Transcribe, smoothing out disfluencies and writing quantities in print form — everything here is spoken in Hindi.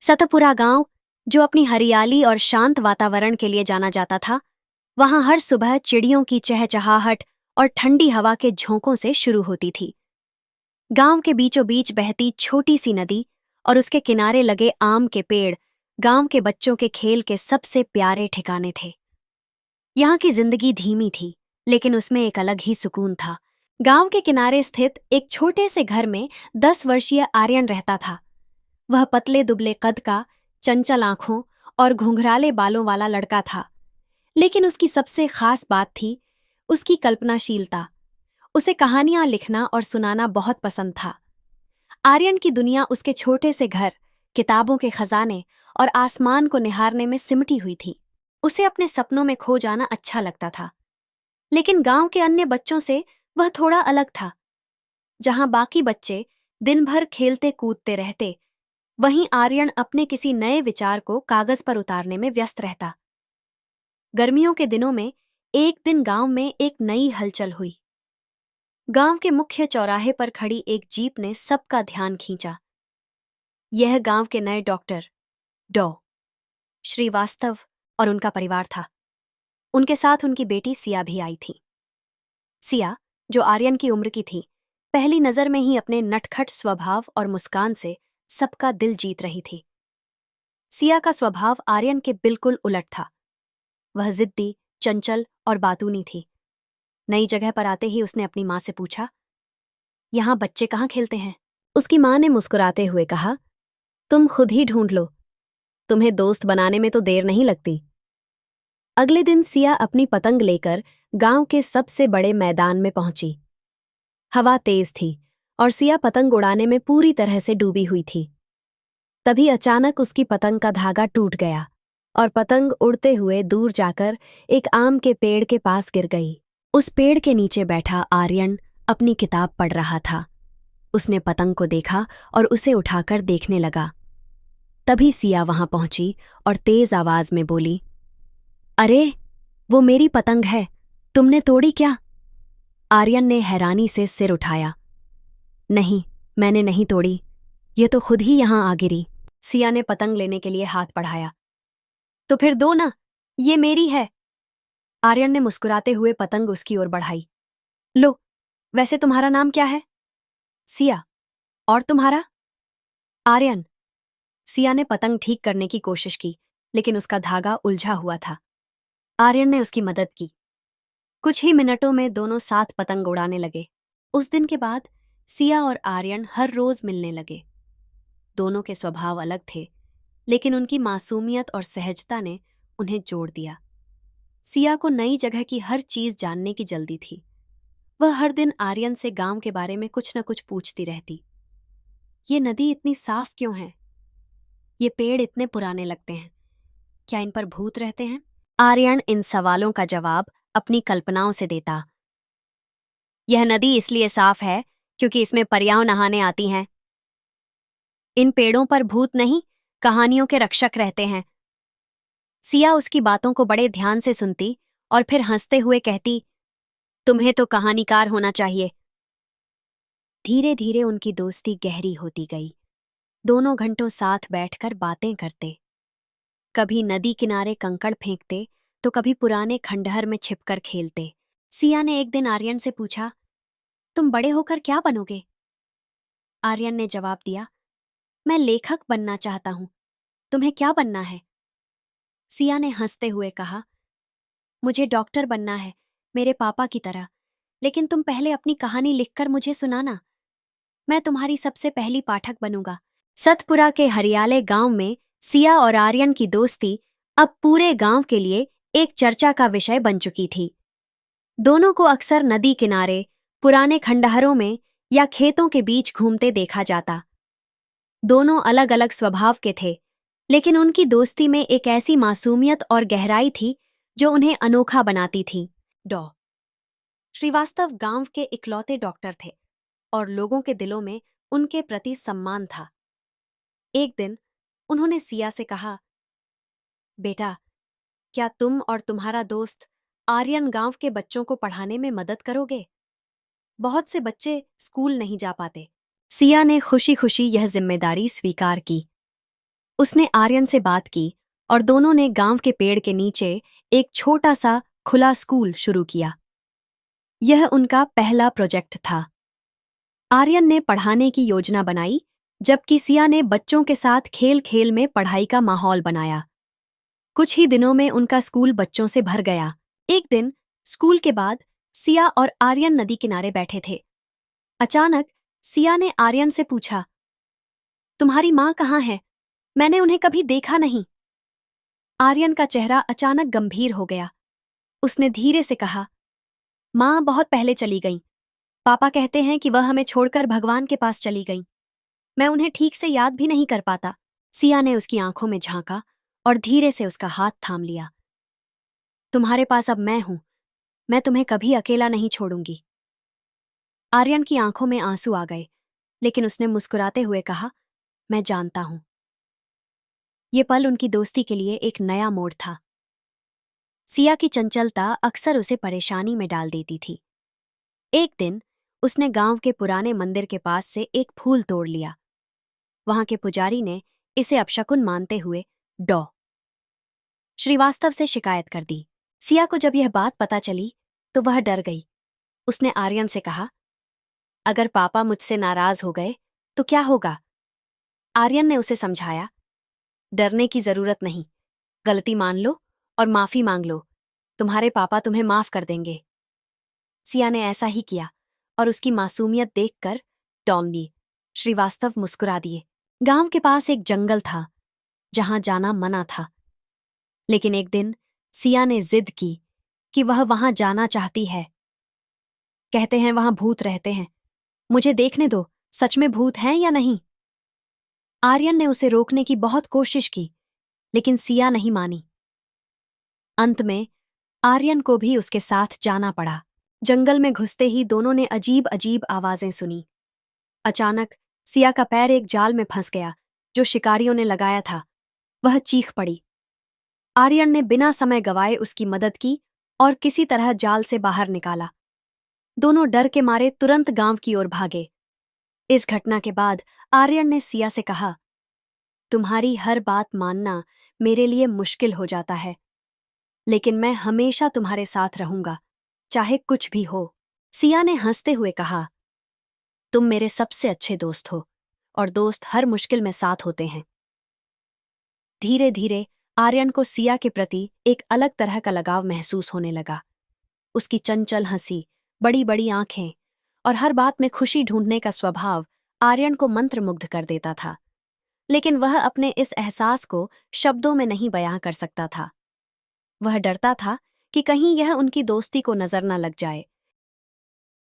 सतपुरा गांव, जो अपनी हरियाली और शांत वातावरण के लिए जाना जाता था, वहां हर सुबह चिड़ियों की चहचहाहट और ठंडी हवा के झोंकों से शुरू होती थी। गांव के बीचों बीच बहती छोटी सी नदी और उसके किनारे लगे आम के पेड़ गांव के बच्चों के खेल के सबसे प्यारे ठिकाने थे। यहाँ की जिंदगी धीमी थी, लेकिन उसमें एक अलग ही सुकून था। गांव के किनारे स्थित एक छोटे से घर में 10 वर्षीय आर्यन रहता था। वह पतले दुबले कद का, चंचल आंखों और घुंघराले बालों वाला लड़का था। लेकिन उसकी सबसे खास बात थी उसकी कल्पनाशीलता। उसे कहानियां लिखना और सुनाना बहुत पसंद था। आर्यन की दुनिया उसके छोटे से घर, किताबों के खजाने और आसमान को निहारने में सिमटी हुई थी। उसे अपने सपनों में खो जाना अच्छा लगता था। लेकिन गांव के अन्य बच्चों से वह थोड़ा अलग था। जहां बाकी बच्चे दिन भर खेलते कूदते रहते, वहीं आर्यन अपने किसी नए विचार को कागज पर उतारने में व्यस्त रहता। गर्मियों के दिनों में एक दिन गांव में एक नई हलचल हुई। गांव के मुख्य चौराहे पर खड़ी एक जीप ने सबका ध्यान खींचा। यह गांव के नए डॉक्टर डॉ श्रीवास्तव और उनका परिवार था। उनके साथ उनकी बेटी सिया भी आई थी। सिया, जो आर्यन की उम्र की थी, पहली नजर में ही अपने नटखट स्वभाव और मुस्कान से सबका दिल जीत रही थी। सिया का स्वभाव आर्यन के बिल्कुल उलट था। वह जिद्दी, चंचल और बातूनी थी। नई जगह पर आते ही उसने अपनी माँ से पूछा, यहाँ बच्चे कहाँ खेलते हैं? उसकी माँ ने मुस्कुराते हुए कहा, तुम खुद ही ढूंढ लो, तुम्हें दोस्त बनाने में तो देर नहीं लगती। अगले दिन सिया अपनी पतंग लेकर गांव के सबसे बड़े मैदान में पहुंची। हवा तेज थी और सिया पतंग उड़ाने में पूरी तरह से डूबी हुई थी। तभी अचानक उसकी पतंग का धागा टूट गया और पतंग उड़ते हुए दूर जाकर एक आम के पेड़ के पास गिर गई। उस पेड़ के नीचे बैठा आर्यन अपनी किताब पढ़ रहा था। उसने पतंग को देखा और उसे उठाकर देखने लगा। तभी सिया वहां पहुंची और तेज आवाज में बोली, अरे, वो मेरी पतंग है, तुमने तोड़ी क्या? आर्यन ने हैरानी से सिर उठाया। नहीं, मैंने नहीं तोड़ी, ये तो खुद ही यहां आ गिरी। सिया ने पतंग लेने के लिए हाथ बढ़ाया। तो फिर दो ना, ये मेरी है। आर्यन ने मुस्कुराते हुए पतंग उसकी ओर बढ़ाई। लो, वैसे तुम्हारा नाम क्या है? सिया। और तुम्हारा? आर्यन। सिया ने पतंग ठीक करने की कोशिश की, लेकिन उसका धागा उलझा हुआ था। आर्यन ने उसकी मदद की। कुछ ही मिनटों में दोनों साथ पतंग उड़ाने लगे। उस दिन के बाद सिया और आर्यन हर रोज मिलने लगे। दोनों के स्वभाव अलग थे, लेकिन उनकी मासूमियत और सहजता ने उन्हें जोड़ दिया। सिया को नई जगह की हर चीज जानने की जल्दी थी। वह हर दिन आर्यन से गांव के बारे में कुछ न कुछ पूछती रहती। ये नदी इतनी साफ क्यों है? ये पेड़ इतने पुराने लगते हैं, क्या इन पर भूत रहते हैं? आर्यन इन सवालों का जवाब अपनी कल्पनाओं से देता। यह नदी इसलिए साफ है क्योंकि इसमें परियां नहाने आती हैं। इन पेड़ों पर भूत नहीं, कहानियों के रक्षक रहते हैं। सिया उसकी बातों को बड़े ध्यान से सुनती और फिर हंसते हुए कहती, तुम्हें तो कहानीकार होना चाहिए। धीरे धीरे उनकी दोस्ती गहरी होती गई। दोनों घंटों साथ बैठकर बातें करते। कभी नदी किनारे कंकड़ फेंकते तो कभी पुराने खंडहर में छिपकर खेलते। सिया ने एक दिन आर्यन से पूछा, तुम बड़े होकर क्या बनोगे? आर्यन ने जवाब दिया, मैं लेखक बनना चाहता हूं। तुम्हें क्या बनना है? सिया ने हंसते हुए कहा, मुझे डॉक्टर बनना है, मेरे पापा की तरह। लेकिन तुम पहले अपनी कहानी लिखकर मुझे सुनाना। मैं तुम्हारी सबसे पहली पाठक बनूंगा। सतपुरा के हरियाले गांव में सिया और आर्यन की दोस्ती अब पूरे गांव के लिए एक चर्चा का विषय बन चुकी थी। दोनों को अक्सर नदी किनारे, पुराने खंडहरों में या खेतों के बीच घूमते देखा जाता। दोनों अलग अलग स्वभाव के थे, लेकिन उनकी दोस्ती में एक ऐसी मासूमियत और गहराई थी जो उन्हें अनोखा बनाती थी। डॉ श्रीवास्तव गांव के इकलौते डॉक्टर थे और लोगों के दिलों में उनके प्रति सम्मान था। एक दिन उन्होंने सिया से कहा, बेटा, क्या तुम और तुम्हारा दोस्त आर्यन गांव के बच्चों को पढ़ाने में मदद करोगे? बहुत से बच्चे स्कूल नहीं जा पाते। सिया ने खुशी खुशी यह जिम्मेदारी स्वीकार की। उसने आर्यन से बात की और दोनों ने गांव के पेड़ के नीचे एक छोटा सा खुला स्कूल शुरू किया। यह उनका पहला प्रोजेक्ट था। आर्यन ने पढ़ाने की योजना बनाई, जबकि सिया ने बच्चों के साथ खेल खेल में पढ़ाई का माहौल बनाया। कुछ ही दिनों में उनका स्कूल बच्चों से भर गया। एक दिन स्कूल के बाद सिया और आर्यन नदी किनारे बैठे थे। अचानक सिया ने आर्यन से पूछा, तुम्हारी माँ कहाँ है? मैंने उन्हें कभी देखा नहीं। आर्यन का चेहरा अचानक गंभीर हो गया। उसने धीरे से कहा, माँ बहुत पहले चली गईं। पापा कहते हैं कि वह हमें छोड़कर भगवान के पास चली गईं। मैं उन्हें ठीक से याद भी नहीं कर पाता। सिया ने उसकी आंखों में झांका और धीरे से उसका हाथ थाम लिया। तुम्हारे पास अब मैं हूं। मैं तुम्हें कभी अकेला नहीं छोड़ूंगी। आर्यन की आंखों में आंसू आ गए, लेकिन उसने मुस्कुराते हुए कहा, मैं जानता हूं। ये पल उनकी दोस्ती के लिए एक नया मोड़ था। सिया की चंचलता अक्सर उसे परेशानी में डाल देती थी। एक दिन उसने गांव के पुराने मंदिर के पास से एक फूल तोड़ लिया। वहां के पुजारी ने इसे अपशकुन मानते हुए डॉ श्रीवास्तव से शिकायत कर दी। सिया को जब यह बात पता चली तो वह डर गई। उसने आर्यन से कहा, अगर पापा मुझसे नाराज हो गए तो क्या होगा? आर्यन ने उसे समझाया, डरने की जरूरत नहीं। गलती मान लो और माफी मांग लो। तुम्हारे पापा तुम्हें माफ कर देंगे। सिया ने ऐसा ही किया और उसकी मासूमियत देखकर डॉ श्रीवास्तव मुस्कुरा दिए। गांव के पास एक जंगल था जहां जाना मना था, लेकिन एक दिन सिया ने जिद की कि वह वहां जाना चाहती है। कहते हैं वहां भूत रहते हैं। मुझे देखने दो, सच में भूत हैं या नहीं। आर्यन ने उसे रोकने की बहुत कोशिश की, लेकिन सिया नहीं मानी। अंत में आर्यन को भी उसके साथ जाना पड़ा। जंगल में घुसते ही दोनों ने अजीब अजीब आवाजें सुनी। अचानक सिया का पैर एक जाल में फंस गया जो शिकारियों ने लगाया था। वह चीख पड़ी। आर्यन ने बिना समय गवाए उसकी मदद की और किसी तरह जाल से बाहर निकाला। दोनों डर के मारे तुरंत गांव की ओर भागे। इस घटना के बाद आर्यन ने सिया से कहा, तुम्हारी हर बात मानना मेरे लिए मुश्किल हो जाता है, लेकिन मैं हमेशा तुम्हारे साथ रहूंगा, चाहे कुछ भी हो। सिया ने हंसते हुए कहा, तुम मेरे सबसे अच्छे दोस्त हो और दोस्त हर मुश्किल में साथ होते हैं। धीरे धीरे आर्यन को सिया के प्रति एक अलग तरह का लगाव महसूस होने लगा। उसकी चंचल हंसी, बड़ी बड़ी आंखें और हर बात में खुशी ढूंढने का स्वभाव आर्यन को मंत्रमुग्ध कर देता था। लेकिन वह अपने इस एहसास को शब्दों में नहीं बयां कर सकता था। वह डरता था कि कहीं यह उनकी दोस्ती को नजर न लग जाए